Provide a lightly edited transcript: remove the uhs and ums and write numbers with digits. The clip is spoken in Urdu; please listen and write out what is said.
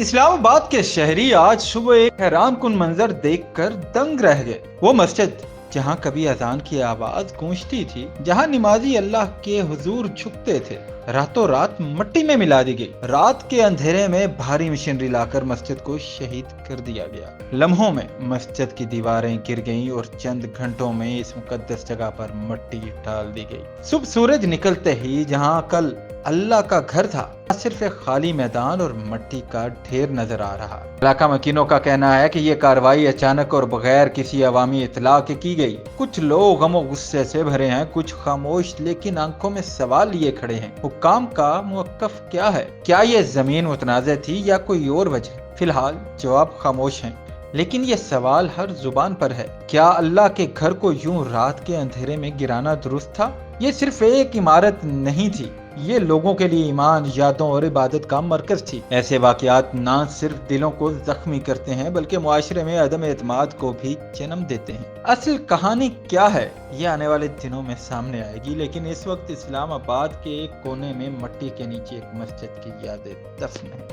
اسلام آباد کے شہری آج صبح ایک حیران کن منظر دیکھ کر دنگ رہ گئے۔ وہ مسجد جہاں کبھی اذان کی آواز گونجتی تھی، جہاں نمازی اللہ کے حضور جھکتے تھے، راتوں رات مٹی میں ملا دی گئی۔ رات کے اندھیرے میں بھاری مشینری لا کر مسجد کو شہید کر دیا گیا۔ لمحوں میں مسجد کی دیواریں گر گئیں اور چند گھنٹوں میں اس مقدس جگہ پر مٹی ڈال دی گئی۔ صبح سورج نکلتے ہی جہاں کل اللہ کا گھر تھا، صرف ایک خالی میدان اور مٹی کا ڈھیر نظر آ رہا۔ علاقہ مکینوں کا کہنا ہے کہ یہ کارروائی اچانک اور بغیر کسی عوامی اطلاع کے کی گئی۔ کچھ لوگ غم و غصے سے بھرے ہیں، کچھ خاموش لیکن آنکھوں میں سوال لیے کھڑے ہیں۔ حکام کا موقف کیا ہے؟ کیا یہ زمین متنازع تھی یا کوئی اور وجہ؟ فی الحال جواب خاموش ہیں، لیکن یہ سوال ہر زبان پر ہے۔ کیا اللہ کے گھر کو یوں رات کے اندھیرے میں گرانا درست تھا؟ یہ صرف ایک عمارت نہیں تھی، یہ لوگوں کے لیے ایمان، یادوں اور عبادت کا مرکز تھی۔ ایسے واقعات نہ صرف دلوں کو زخمی کرتے ہیں بلکہ معاشرے میں عدم اعتماد کو بھی جنم دیتے ہیں۔ اصل کہانی کیا ہے یہ آنے والے دنوں میں سامنے آئے گی، لیکن اس وقت اسلام آباد کے ایک کونے میں مٹی کے نیچے ایک مسجد کی یادیں دفن ہیں۔